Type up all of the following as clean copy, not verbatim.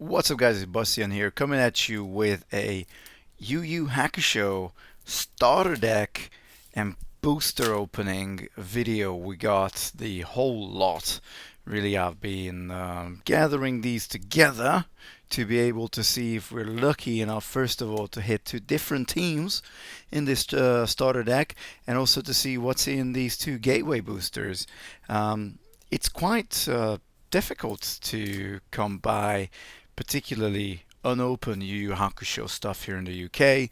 What's up, guys? It's Bastian here, coming at you with a Yu Yu Hakusho starter deck and booster opening video. We got the whole lot. Really, I've been gathering these together to be able to see if we're lucky enough, first of all, to hit two different teams in this starter deck, and also to see what's in these two gateway boosters. It's quite difficult to come by particularly unopened Yu Yu Hakusho stuff here in the UK.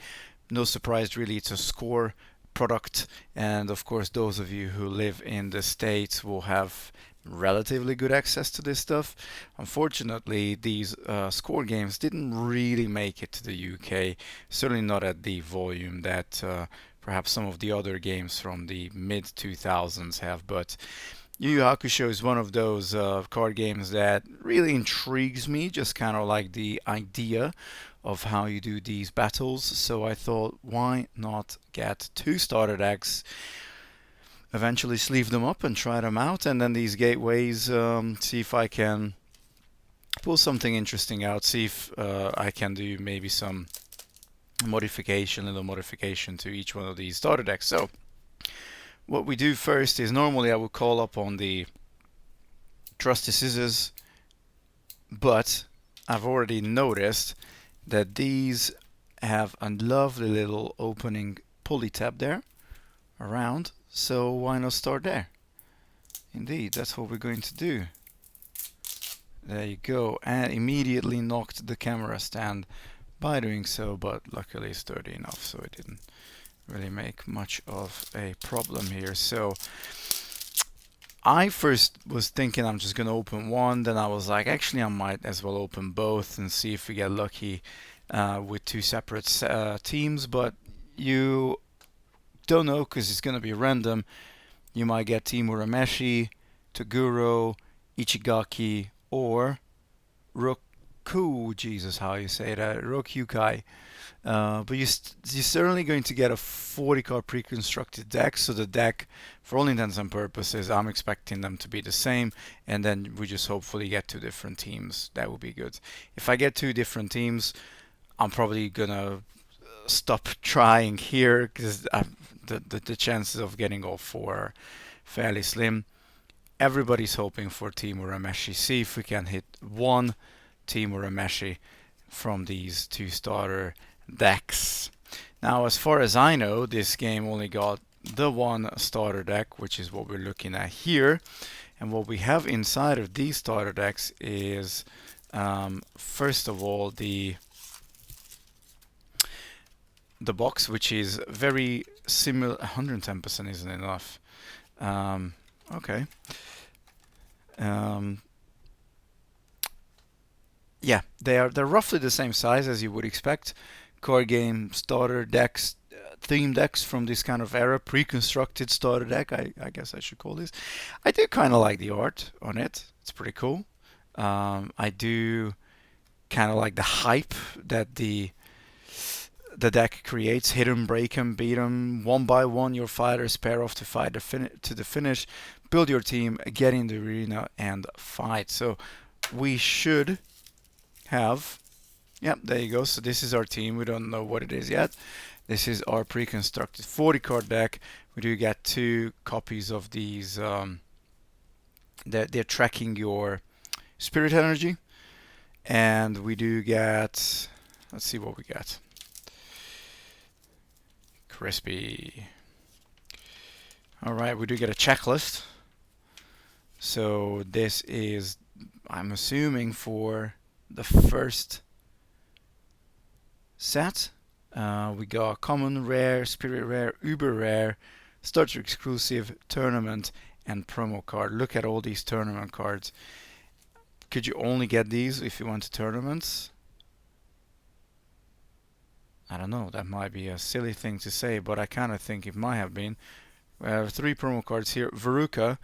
No surprise, really, it's a score product, and of course, those of you who live in the States will have relatively good access to this stuff. Unfortunately, these score games didn't really make it to the UK, certainly not at the volume that perhaps some of the other games from the mid 2000s have, but Yu Yu Hakusho is one of those card games that really intrigues me, just kind of like the idea of how you do these battles. So I thought, why not get two starter decks, eventually sleeve them up and try them out, and then these gateways, see if I can pull something interesting out, see if I can do maybe some little modification to each one of these starter decks. So what we do first is normally I would call up on the trusty scissors, but I've already noticed that these have a lovely little opening pulley tab there around, so why not start there? Indeed, that's what we're going to do. There you go, and immediately knocked the camera stand by doing so, but luckily it's sturdy enough so it didn't really make much of a problem here. So I first was thinking I'm just gonna open one, then I was like, actually I might as well open both and see if we get lucky with two separate teams, but you don't know because it's gonna be random. You might get Team Urameshi, Toguro, Ichigaki, or Roku, Jesus, how you say that, Rokyukai. But you're certainly going to get a 40 card pre-constructed deck, so the deck, for all intents and purposes, I'm expecting them to be the same, and then we just hopefully get two different teams. That would be good. If I get two different teams, I'm probably gonna stop trying here because the chances of getting all four are fairly slim. Everybody's hoping for Team Urameshi. See if we can hit one Team Urameshi from these two starter decks. Now, as far as I know, this game only got the one starter deck, which is what we're looking at here. And what we have inside of these starter decks is, first of all, the box, which is very similar. 110% isn't enough. Okay. Yeah, they're roughly the same size as you would expect. Card game starter decks, theme decks from this kind of era, pre-constructed starter deck, I guess I should call this. I do kind of like the art on it. It's pretty cool. I do kind of like the hype that the deck creates. Hit 'em, break 'em, beat 'em. One by one, your fighters pair off to fight to the finish. Build your team, get in the arena, and fight. So we should have, yep, there you go. So this is our team. We don't know what it is yet. This is our pre-constructed 40 card deck. We do get two copies of these. They're tracking your spirit energy, and we do get, let's see what we get. Crispy. All right, we do get a checklist. So this is, I'm assuming, for the first set. We got common, rare, spirit rare, uber rare, starter exclusive, tournament, and promo card. Look at all these tournament cards. Could you only get these if you went to tournaments? I don't know, that might be a silly thing to say, but I kind of think it might have been. We have three promo cards here. Veruca.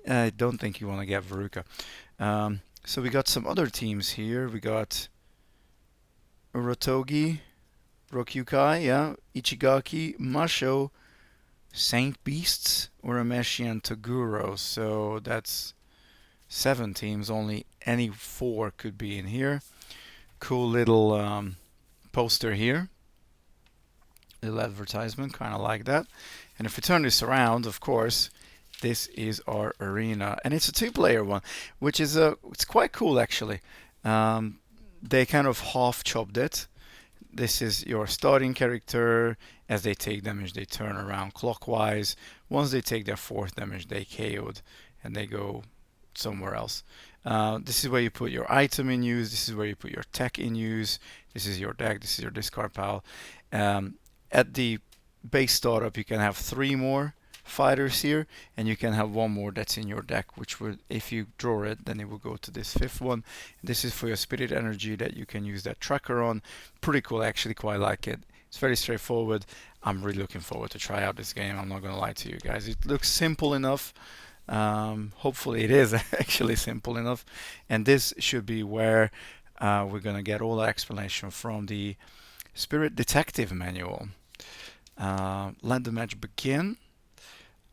I don't think you want to get Veruca. So we got some other teams here. We got Urotogi, Rokyukai, yeah, Ichigaki, Masho, Saint Beasts, Urameshi, and Toguro. So that's 7 teams, only any 4 could be in here. Cool little poster here, little advertisement, kind of like that. And if we turn this around, of course, this is our arena, and it's a 2-player one, which is it's quite cool actually. They kind of half chopped it. This is your starting character. As they take damage, they turn around clockwise. Once they take their 4th damage, they KO'd and they go somewhere else. This is where you put your item in use. This is where you put your tech in use. This is your deck. This is your discard pile. At the base startup, you can have 3 more fighters here, and you can have 1 more that's in your deck, which will, if you draw it, then it will go to this 5th one. This is for your spirit energy that you can use that tracker on. Pretty cool, I actually quite like it. It's very straightforward. I'm really looking forward to try out this game. I'm not gonna lie to you guys. It looks simple enough. Hopefully it is actually simple enough, and this should be where we're gonna get all the explanation from the Spirit Detective manual. Let the match begin.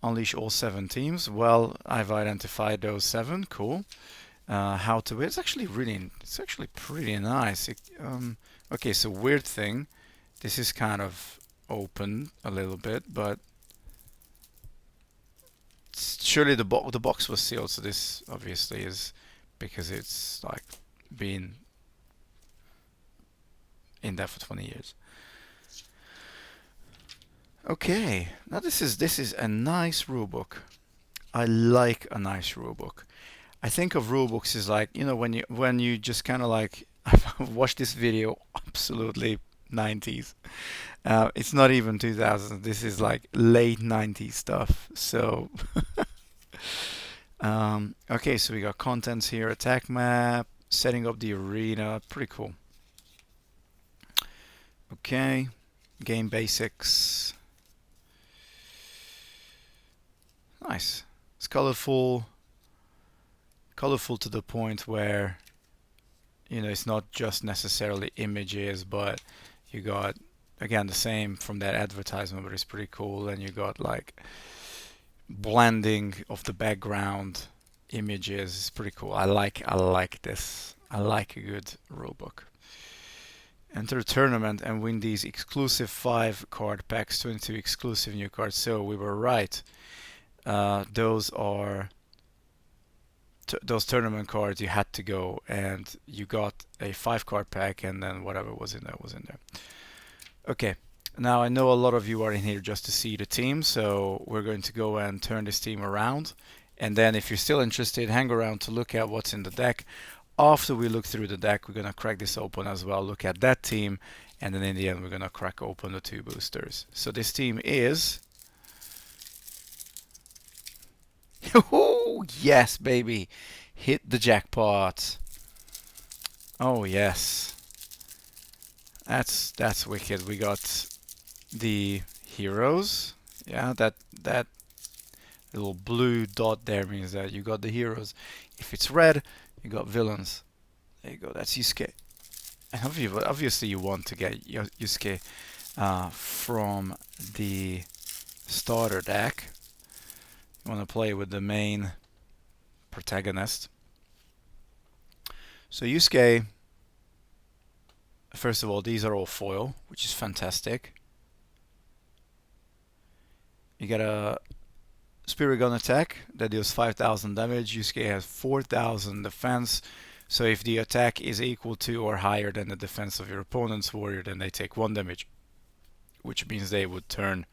Unleash all 7 teams. Well, I've identified those 7. Cool. How to win? It's actually pretty nice. Okay, so weird thing. This is kind of open a little bit, but surely the box was sealed. So this obviously is because it's like been in there for 20 years. Okay, now this is a nice rulebook. I like a nice rulebook. I think of rulebooks as like, you know, when you just kind of like I've watched this video absolutely 90s. It's not even 2000s. This is like late 90s stuff. So okay, so we got contents here, attack map, setting up the arena, pretty cool. Okay, game basics. Nice. It's colorful to the point where, you know, it's not just necessarily images, but you got, again, the same from that advertisement, but it's pretty cool. And you got like blending of the background images. It's pretty cool. I like this. I like a good rulebook. Enter a tournament and win these exclusive 5-card packs, 22 exclusive new cards. So we were right. Those are those tournament cards. You had to go, and you got a 5-card pack, and then whatever was in there was in there. Okay, now I know a lot of you are in here just to see the team, so we're going to go and turn this team around, and then if you're still interested, hang around to look at what's in the deck. After we look through the deck, we're gonna crack this open as well, look at that team, and then in the end we're gonna crack open the 2 boosters. So this team is oh yes, baby, hit the jackpot. Oh yes, that's wicked. We got the heroes. Yeah, that little blue dot there means that you got the heroes. If it's red, you got villains. There you go. That's Yusuke. And obviously you want to get Yusuke from the starter deck. You want to play with the main protagonist. So Yusuke, first of all, these are all foil, which is fantastic. You get a Spirit Gun attack that deals 5,000 damage. Yusuke has 4,000 defense. So if the attack is equal to or higher than the defense of your opponent's warrior, then they take 1 damage, which means they would turn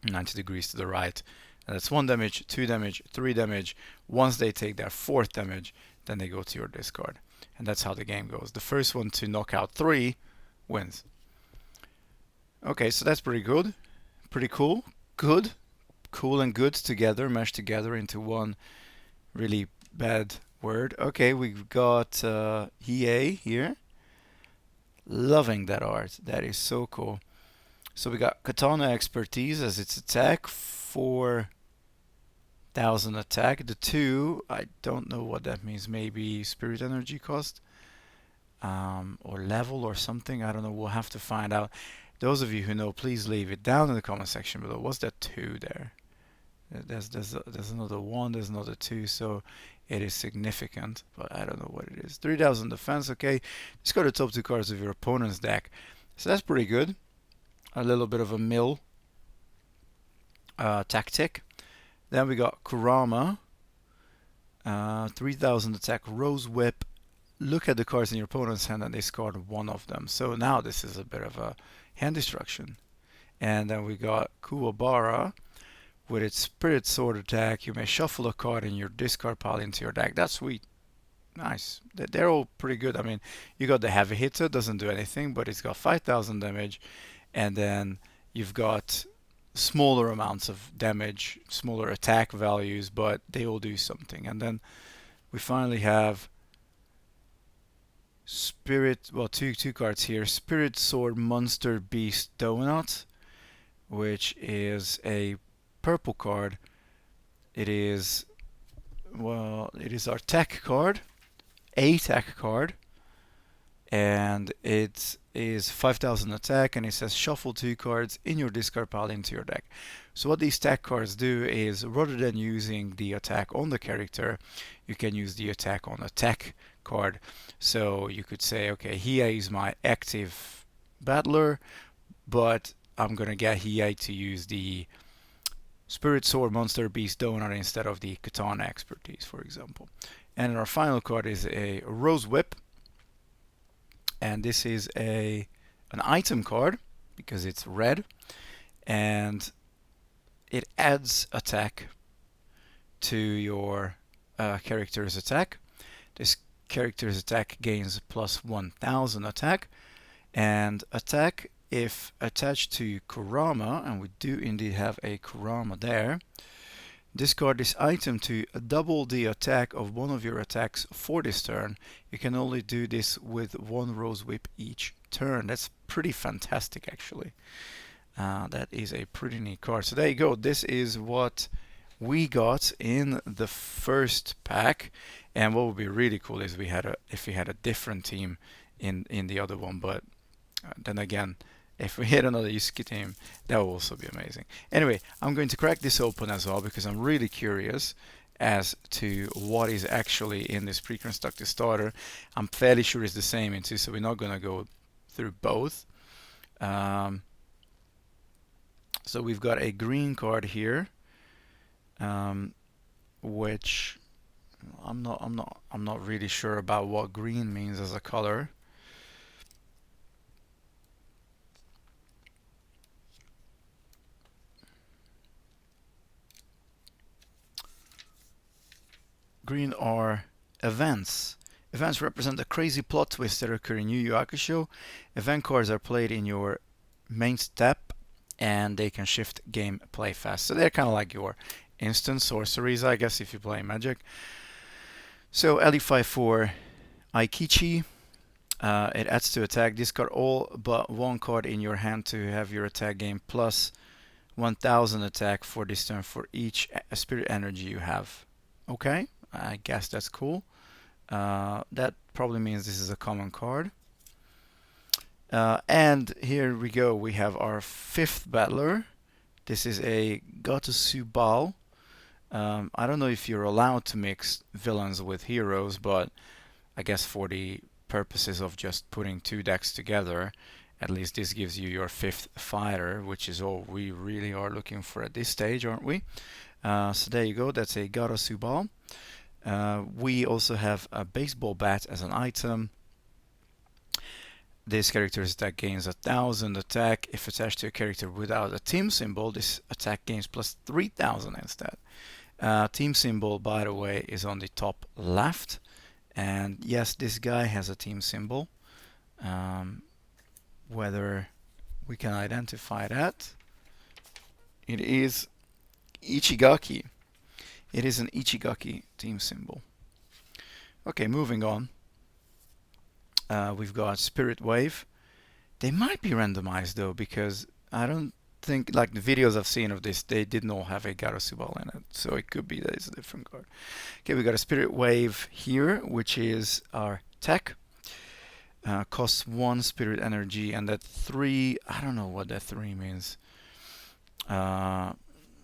90 degrees to the right. And that's 1 damage, 2 damage, 3 damage. Once they take their 4th damage, then they go to your discard. And that's how the game goes. The first one to knock out 3 wins. Okay, so that's pretty good. Pretty cool. Good. Cool and good together, meshed together into one really bad word. Okay, we've got EA here. Loving that art. That is so cool. So we got Katana Expertise as its attack, 4,000 attack. The 2, I don't know what that means. Maybe Spirit Energy cost or level or something. I don't know. We'll have to find out. Those of you who know, please leave it down in the comment section below. What's that 2 there? There's another 1, there's another 2, so it is significant, but I don't know what it is. 3,000 defense, okay. Discard the top 2 cards of your opponent's deck. So that's pretty good. A little bit of a mill tactic. Then we got Kurama. 3,000 attack, Rose Whip. Look at the cards in your opponent's hand and discard one of them. So now this is a bit of a hand destruction. And then we got Kuwabara. With its Spirit Sword attack, you may shuffle a card in your discard pile into your deck. That's sweet. Nice. They're all pretty good. I mean, you got the heavy hitter, doesn't do anything, but it's got 5,000 damage. And then you've got smaller amounts of damage, smaller attack values, but they all do something. And then we finally have two cards here. Spirit Sword Monster Beast Donut, which is a purple card. It is our tech card, a tech card, and it is 5,000 attack, and it says shuffle 2 cards in your discard pile into your deck. So what these tech cards do is, rather than using the attack on the character, you can use the attack on a tech card. So you could say, okay, Hiei is my active battler, but I'm gonna get Hiei to use the Spirit Sword Monster Beast Donut instead of the Katana Expertise, for example. And our final card is a Rose Whip, and this is an item card because it's red, and it adds attack to your character's attack. This character's attack gains plus 1,000 attack, and attack, if attached to Kurama, and we do indeed have a Kurama there, discard this item to double the attack of one of your attacks for this turn. You can only do this with 1 Rose Whip each turn. That's pretty fantastic, actually. That is a pretty neat card. So there you go. This is what we got in the first pack. And what would be really cool is if we had a different team in the other one. But then again, if we hit another Yusuke team, that will also be amazing. Anyway, I'm going to crack this open as well because I'm really curious as to what is actually in this pre-constructed starter. I'm fairly sure it's the same in two, so we're not going to go through both. So we've got a green card here, which I'm not really sure about what green means as a color. Green are events. Events represent the crazy plot twists that occur in Yu Yu Hakusho. Event cards are played in your main step, and they can shift gameplay fast. So they're kind of like your instant sorceries, I guess, if you play Magic. So LE5 for Aikichi. It adds to attack. Discard all but 1 card in your hand to have your attack gain plus 1,000 attack for this turn for each spirit energy you have. Okay, I guess that's cool. That probably means this is a common card. And here we go. We have our 5th battler. This is a Gatusubal. I don't know if you're allowed to mix villains with heroes, but I guess for the purposes of just putting 2 decks together, at least this gives you your 5th fighter, which is all we really are looking for at this stage, aren't we? So there you go. That's a Gatusubal. We also have a baseball bat as an item. This character's attack gains 1,000 attack. If attached to a character without a team symbol, this attack gains plus 3,000 instead. Team symbol, by the way, is on the top left. And yes, this guy has a team symbol. Whether we can identify that, it is Ichigaki. It is an Ichigaki team symbol. Okay, moving on. We've got Spirit Wave. They might be randomized though, because I don't think, like the videos I've seen of this, they didn't all have a Gatusubal in it. So it could be that it's a different card. Okay, we got a Spirit Wave here, which is our tech. Costs 1 spirit energy, and that 3, I don't know what that 3 means.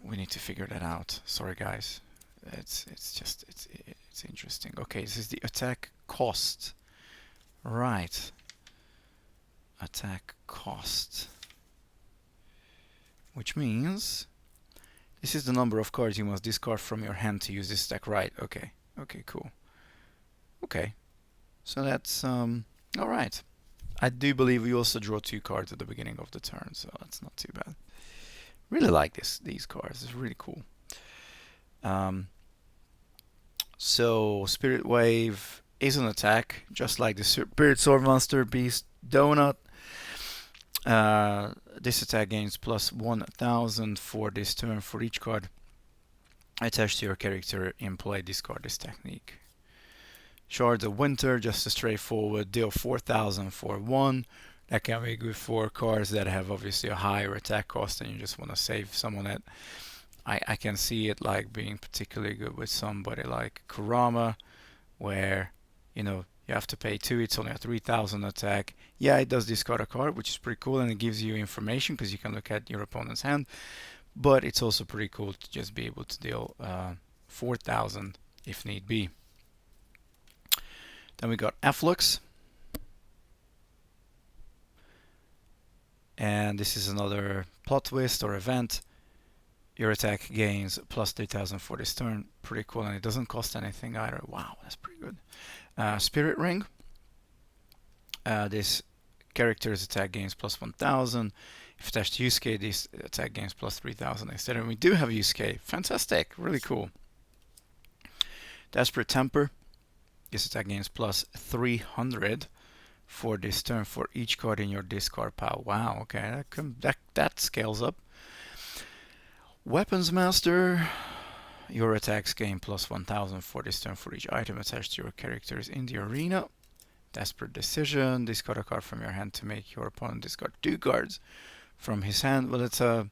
we need to figure that out. Sorry, guys. It's interesting. Okay, this is the attack cost. Right. Attack cost. Which means this is the number of cards you must discard from your hand to use this deck. Right. Okay. Okay. Cool. Okay. So that's all right. I do believe we also draw 2 cards at the beginning of the turn, so that's not too bad. Really like these cards. It's really cool. So Spirit Wave is an attack, just like the Spirit Sword Monster Beast Donut. This attack gains plus 1000 for this turn for each card attached to your character in play. Discard this technique. Shards of Winter, just a straightforward deal 4000 for 1. That can be good for cards that have obviously a higher attack cost and you just want to save some on that. I can see it like being particularly good with somebody like Kurama, where you have to pay 2. It's only a 3000 attack. Yeah, it does discard a card, which is pretty cool, and it gives you information because you can look at your opponent's hand. But it's also pretty cool to just be able to deal 4000 if need be. Then we got Afflux. And this is another plot twist or event. Your attack gains plus 3000 for this turn. Pretty cool, and it doesn't cost anything either. Wow, that's pretty good. Spirit Ring. This character's attack gains plus 1000. If attached to Yusuke, this attack gains plus 3000 instead. And we do have Yusuke. Fantastic, really cool. Desperate Temper. This attack gains plus 300 for this turn for each card in your discard pile. Wow, okay, that scales up. Weapons Master. Your attacks gain plus 1000 for this turn for each item attached to your characters in the arena. Desperate Decision. Discard a card from your hand to make your opponent discard 2 cards from his hand. Well, that's a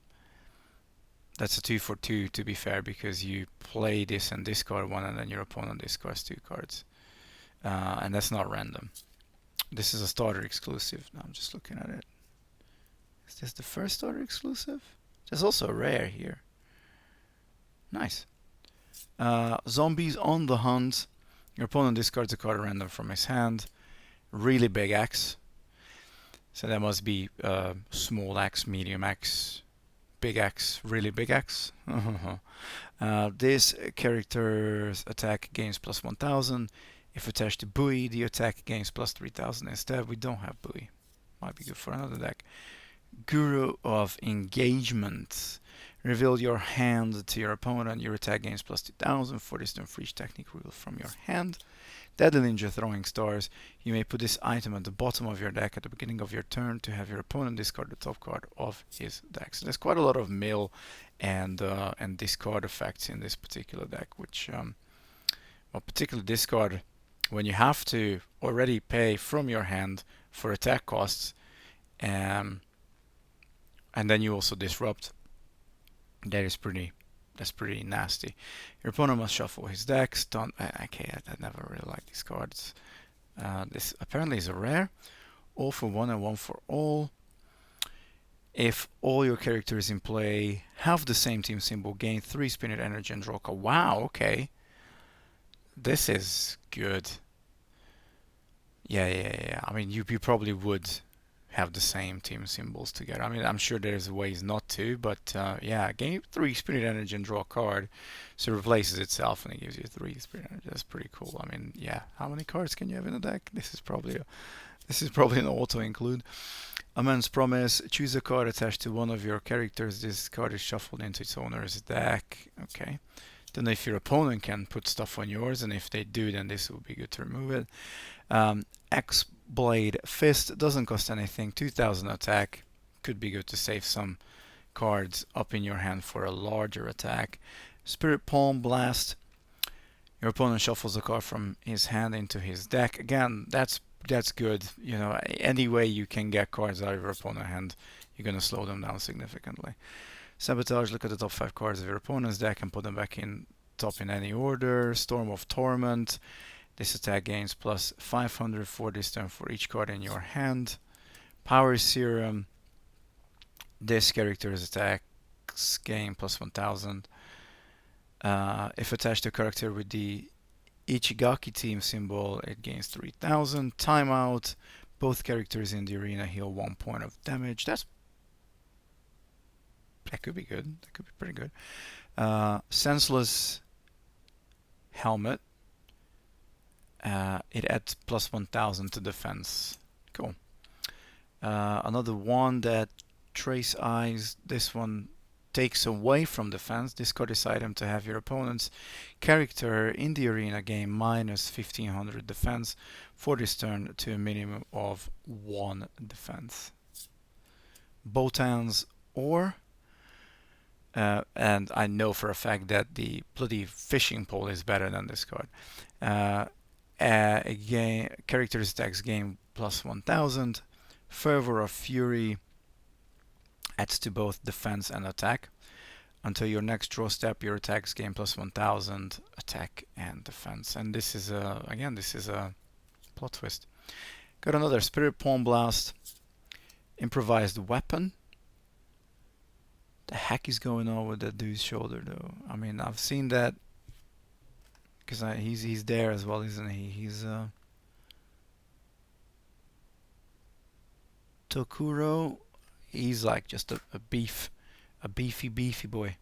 2 for 2 to be fair, because you play this and discard 1 and then your opponent discards 2 cards. And that's not random. This is a starter exclusive. Now I'm just looking at it. Is this the first starter exclusive? There's also a rare here. Nice. Zombies on the Hunt. Your opponent discards a card at random from his hand. Really big axe. So that must be small axe, medium axe, big axe, really big axe. This character's attack gains plus 1000. If attached to Buoy, the attack gains plus 3000 instead. We don't have Buoy. Might be good for another deck. Guru of Engagement. Reveal your hand to your opponent. Your attack gains plus 2000 for this turn for each technique revealed from your hand. Deadly Ninja Throwing Stars. You may put this item at the bottom of your deck at the beginning of your turn to have your opponent discard the top card of his deck. So there's quite a lot of mill and discard effects in this particular deck, which, well, particularly discard when you have to already pay from your hand for attack costs, and then you also disrupt. That's pretty nasty. Your opponent must shuffle his deck. Okay, I never really like these cards. This apparently is a rare. All for one and one for all. If all your characters in play have the same team symbol, gain 3 Spirit Energy and draw a card. Wow, okay. This is good. Yeah. I mean, you probably would have the same team symbols together. I mean, I'm sure there's ways not to, but yeah, gain 3 Spirit Energy and draw a card. So it replaces itself and it gives you 3 Spirit Energy. That's pretty cool. I mean, yeah, how many cards can you have in a deck? This is probably an auto include. Amends Promise. Choose a card attached to one of your characters. This card is shuffled into its owner's deck. Okay. Then if your opponent can put stuff on yours, and if they do, then this will be good to remove it. X-Blade Fist doesn't cost anything. 2000 attack. Could be good to save some cards up in your hand for a larger attack. Spirit Palm Blast. Your opponent shuffles a card from his hand into his deck. Again, that's good. You know, any way you can get cards out of your opponent's hand, you're gonna slow them down significantly. Sabotage. Look at the top 5 cards of your opponent's deck and put them back in top in any order. Storm of Torment. This attack gains plus 500 for this turn for each card in your hand. Power Serum. This character's attack attacks gain plus 1000. If attached to a character with the Ichigaki team symbol, it gains 3000. Timeout. Both characters in the arena heal 1 point of damage. That could be good. That could be pretty good. Senseless helmet. It adds plus 1000 to defense. Cool. Another one that Trace Eyes. This one takes away from defense. Discard this item to have your opponent's character in the arena gain minus 1500 defense for this turn to a minimum of 1 defense. Botan's Ore. And I know for a fact that the bloody fishing pole is better than this card. Again, character's attacks gain plus 1000. Fervor of Fury adds to both defense and attack. Until your next draw step, your attacks gain plus 1000, attack and defense. And this is again, this is a plot twist. Got another Spirit Palm Blast. Improvised Weapon. The heck is going on with that dude's shoulder, though? I mean, I've seen that because he's there as well, isn't he? He's Tokuro. He's like just a beefy boy.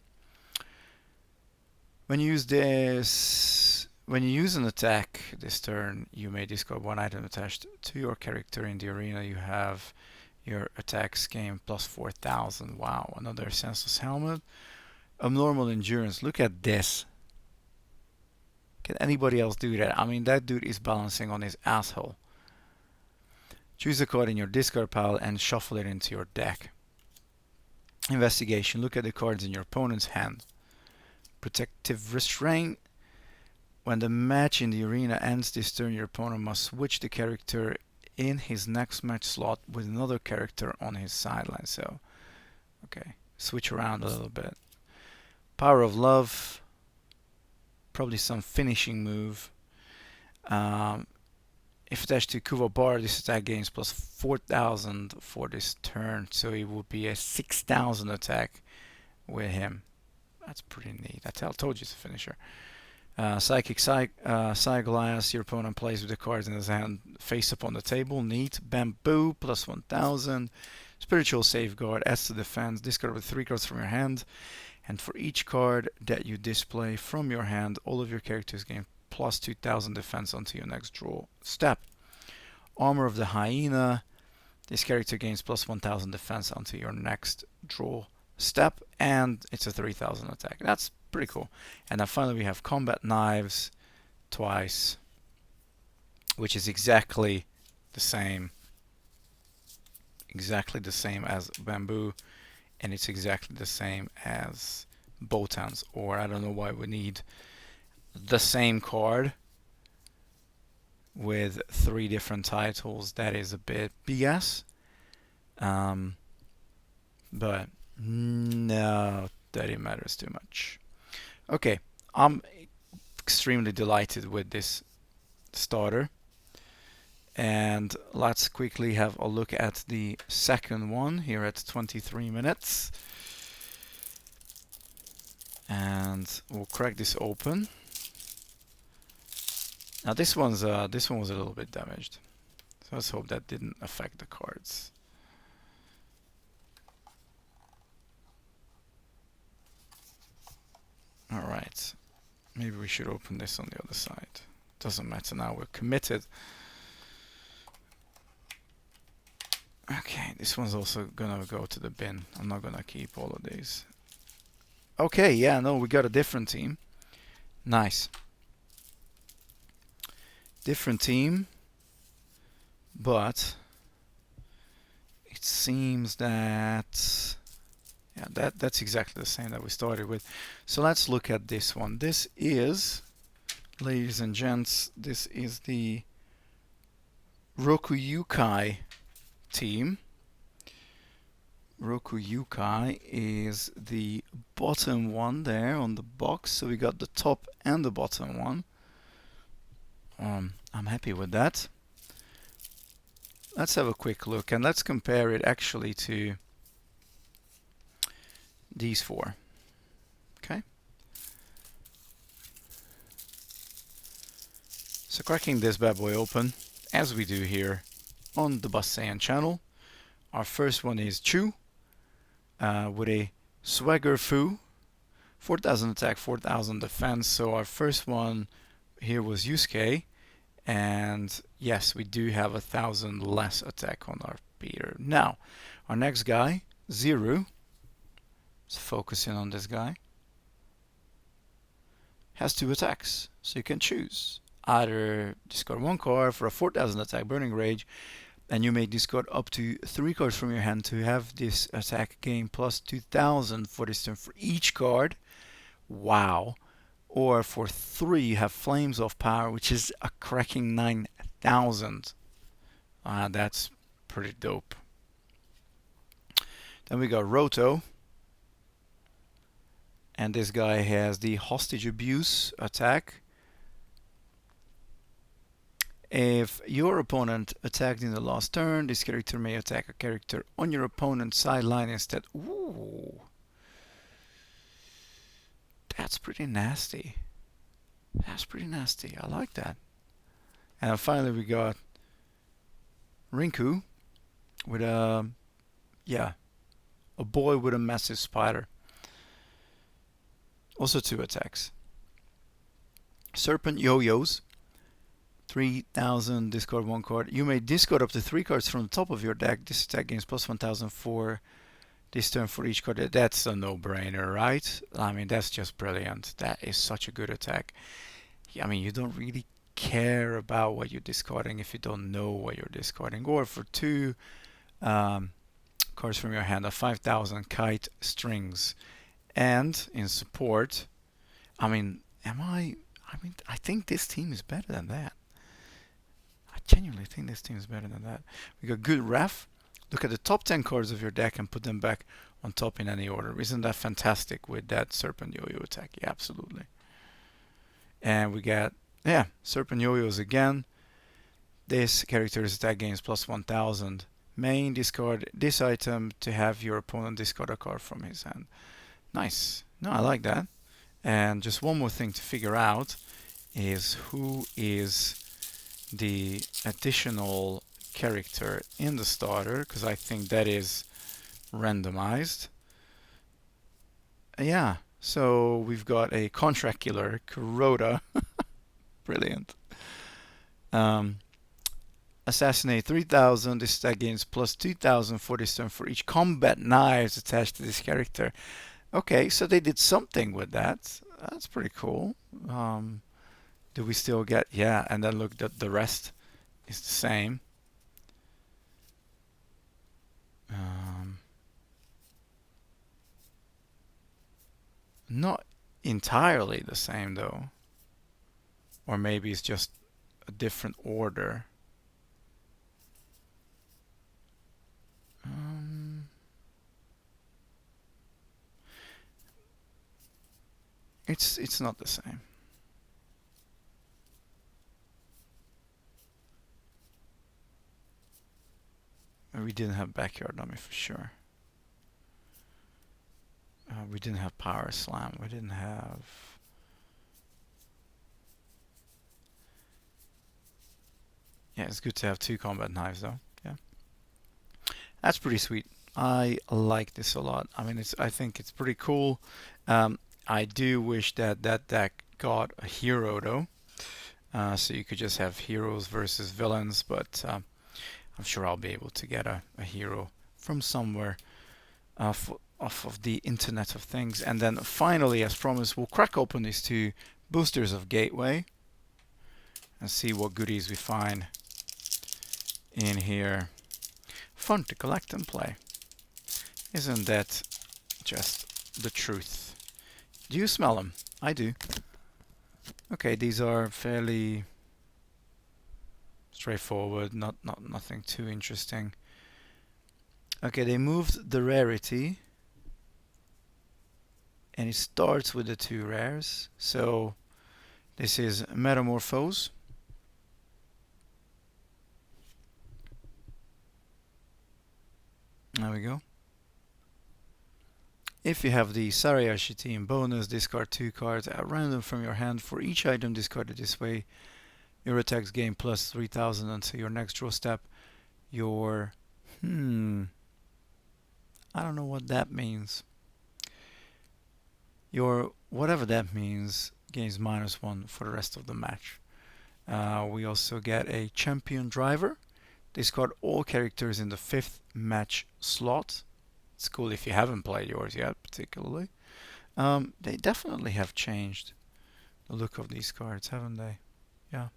When you use this, when you use an attack this turn, you may discard 1 item attached to your character in the arena. You have your attacks gain plus 4000. Wow, another senseless helmet. Abnormal endurance. Look at this. Can anybody else do that? I mean, that dude is balancing on his asshole. Choose a card in your discard pile and shuffle it into your deck. Investigation. Look at the cards in your opponent's hand. Protective Restraint. When the match in the arena ends this turn, your opponent must switch the character in his next match slot with another character on his sideline. So, okay, switch around a little bit. Power of Love, probably some finishing move. If attached to Kuva Bar, this attack gains plus 4000 for this turn, so it would be a 6000 attack with him. That's pretty neat. I told you it's a finisher. Psychic Glass, your opponent plays with the cards in his hand face up on the table. Neat. Bamboo, plus 1000. Spiritual Safeguard, adds to defense. Discard with 3 cards from your hand. And for each card that you display from your hand, all of your characters gain plus 2000 defense until your next draw step. Armor of the Hyena. This character gains plus 1000 defense until your next draw step. And it's a 3000 attack. That's pretty cool. And then finally we have Combat Knives twice, which is exactly the same as Bamboo, and it's exactly the same as Botan's Ore. I don't know why we need the same card with 3 different titles. That is a bit BS. But no, that it matters too much. Okay, I'm extremely delighted with this starter. And let's quickly have a look at the second one here at 23 minutes. And we'll crack this open. Now this one was a little bit damaged. So let's hope that didn't affect the cards. Alright, maybe we should open this on the other side. Doesn't matter now, we're committed. Okay, this one's also gonna go to the bin. I'm not gonna keep all of these. Okay, yeah, no, we got a different team. Nice. Different team, but it seems that yeah, that's exactly the same that we started with. So let's look at this one. This is, ladies and gents, this is the Rokuyukai team. Rokuyukai is the bottom one there on the box. So we got the top and the bottom one. I'm happy with that. Let's have a quick look and let's compare it actually to these four. Okay. So cracking this bad boy open, as we do here on the Bastian channel. Our first one is Chu with a Swagger Fu, 4000 attack, 4000 defense. So our first one here was Yusuke, and yes, we do have 1000 less attack on our Peter. Now, our next guy, Zero, let's focus in on this guy, has 2 attacks, so you can choose. Either discard 1 card for a 4000 attack Burning Rage, and you may discard up to 3 cards from your hand to have this attack gain plus 2000 for this turn for each card. Wow. Or for 3 you have Flames of Power, which is a cracking 9000. That's pretty dope. Then we got Roto. And this guy has the Hostage Abuse attack. If your opponent attacked in the last turn, this character may attack a character on your opponent's sideline instead. Ooh. That's pretty nasty. That's pretty nasty. I like that. And then finally we got Rinku with a boy with a massive spider. Also 2 attacks. Serpent Yo-Yos. 3000, discard 1 card. You may discard up to 3 cards from the top of your deck. This attack gains plus 1000 for this turn for each card. That's a no-brainer, right? I mean, that's just brilliant. That is such a good attack. I mean, you don't really care about what you're discarding if you don't know what you're discarding. Or for 2 cards from your hand, a 5000 Kite Strings. And in support, I mean, I think this team is better than that. I genuinely think this team is better than that. We got good ref. Look at the top 10 cards of your deck and put them back on top in any order. Isn't that fantastic with that Serpent Yo-Yo attack? Yeah, absolutely. And we got, Serpent Yo-Yos again. This character's attack gains plus 1000. Main, discard this item to have your opponent discard a card from his hand. Nice. No, I like that. And just one more thing to figure out is who is the additional character in the starter, because I think that is randomized. Yeah, so we've got a contract killer, Kuroda. Brilliant. Assassinate 3000. This attack gains plus 2000 for this turn for each combat knives attached to this character. Okay, so they did something with that. That's pretty cool. Do we still get... Yeah, and then look, the rest is the same. Not entirely the same, though. Or maybe it's just a different order. It's not the same. We didn't have Backyard Dummy for sure. We didn't have Power Slam. We didn't have... Yeah, it's good to have 2 combat knives though. Yeah, that's pretty sweet. I like this a lot. I mean, I think it's pretty cool. I do wish that deck got a hero though, so you could just have heroes versus villains. But I'm sure I'll be able to get a hero from somewhere off of the Internet of Things. And then finally, as promised, we'll crack open these 2 boosters of Gateway and see what goodies we find in here. Fun to collect and play. Isn't that just the truth? Do you smell them? I do. Okay, these are fairly straightforward, nothing too interesting. Okay, they moved the rarity, and it starts with the 2 rares. So this is Metamorphose. There we go. If you have the Sarayashi team bonus, discard 2 cards at random from your hand. For each item discarded this way, your attacks gain plus 3000 until your next draw step. Your... I don't know what that means. Your whatever that means gains -1 for the rest of the match. We also get a champion driver. Discard all characters in the 5th match slot. It's cool if you haven't played yours yet, particularly. They definitely have changed the look of these cards, haven't they? Yeah.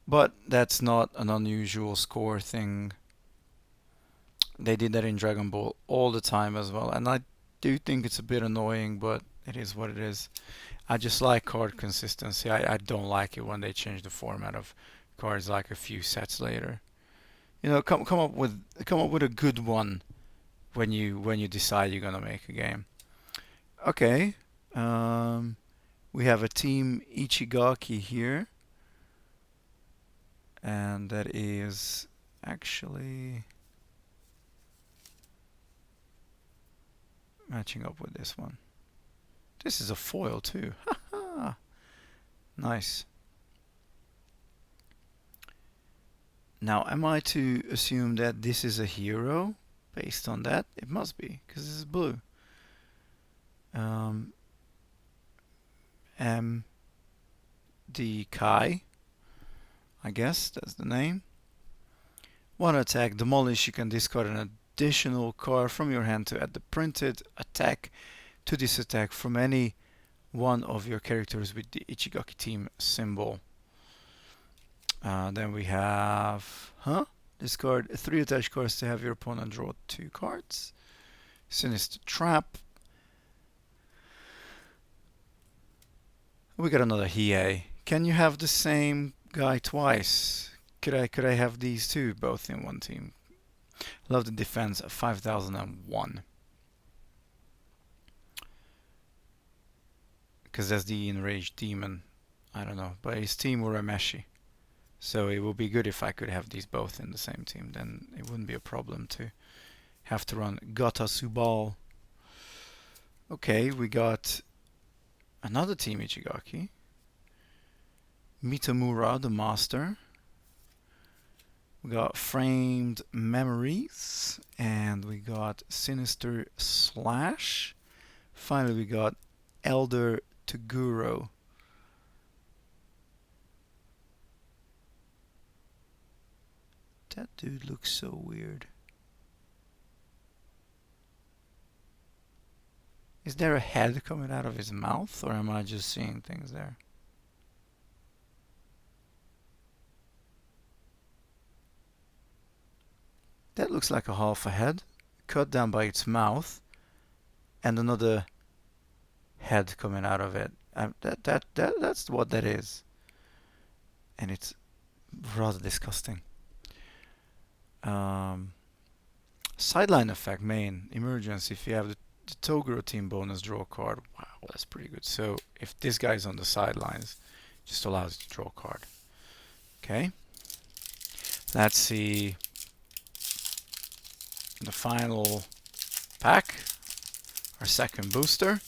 But that's not an unusual score thing. They did that in Dragon Ball all the time as well, and I do think it's a bit annoying, but it is what it is. I just like card consistency. I don't like it when they change the format of cards like a few sets later. You know, come up with a good one when you decide you're gonna make a game. Okay, we have a team Ichigaki here, and that is actually matching up with this one. This is a foil too. Haha. Nice. Now, am I to assume that this is a hero based on that? It must be, because this is blue. MD Kai, I guess that's the name. One attack, demolish. You can discard an additional card from your hand to add the printed attack to this attack from any one of your characters with the Ichigaki team symbol. Then we have, discard 3 attached cards to have your opponent draw 2 cards. Sinister Trap. We got another Hiei. Can you have the same guy twice? Could I have these two both in one team? Love the defense 5001. Because that's the enraged demon. I don't know, but his team were Urameshi. So it would be good if I could have these both in the same team. Then it wouldn't be a problem to have to run Gata Subal. Okay, we got another team Ichigaki. Mitamura, the master. We got Framed Memories. And we got Sinister Slash. Finally, we got Elder Toguro. That dude looks so weird. Is there a head coming out of his mouth, or am I just seeing things there? That looks like a half a head, cut down by its mouth, and another head coming out of it. That's what that is, and it's rather disgusting. Sideline effect, main emergence. If you have the Toguro team bonus, draw a card. Wow, that's pretty good. So if this guy's on the sidelines, just allows you to draw a card. Okay. Let's see the final pack, our second booster.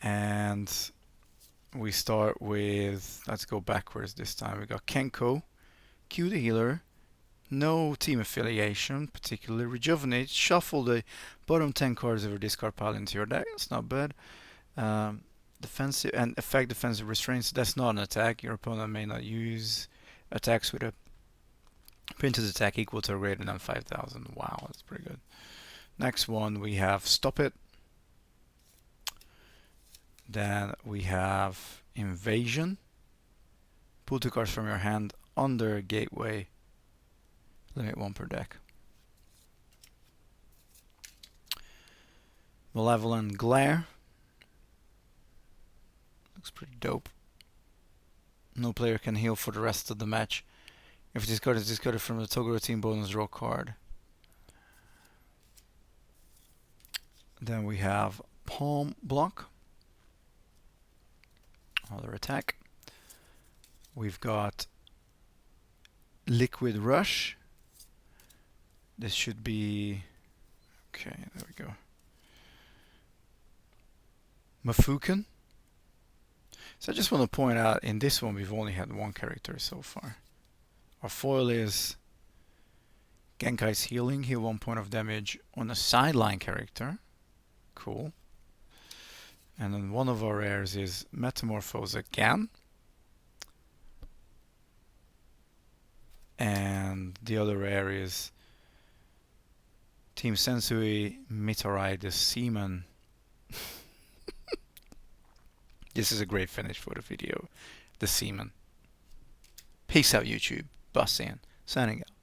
And we start with, let's go backwards this time. We got Kenko, Q the healer, no team affiliation, particularly rejuvenate, shuffle the bottom 10 cards of your discard pile into your deck. That's not bad. Defensive and effect defensive restraints. That's not an attack. Your opponent may not use attacks with a printed attack equal to or greater than 5,000. Wow, that's pretty good. Next one we have Stop It. Then we have Invasion. Pull 2 cards from your hand under Gateway. Limit 1 per deck. Malevolent Glare. Looks pretty dope. No player can heal for the rest of the match. If this card is discarded from the Toguro team bonus, draw card. Then we have Palm Block. Another attack. We've got Liquid Rush. This should be... Okay, there we go. Mafuken. So I just want to point out, in this one we've only had one character so far. Our foil is Genkai's Healing, heal 1 point of damage on a sideline character. Cool. And then one of our rares is Metamorphose again. And the other rare is Team Sensui Mitarai the Seaman. This is a great finish for the video. The Seaman. Peace out, YouTube. Bus in. Signing out.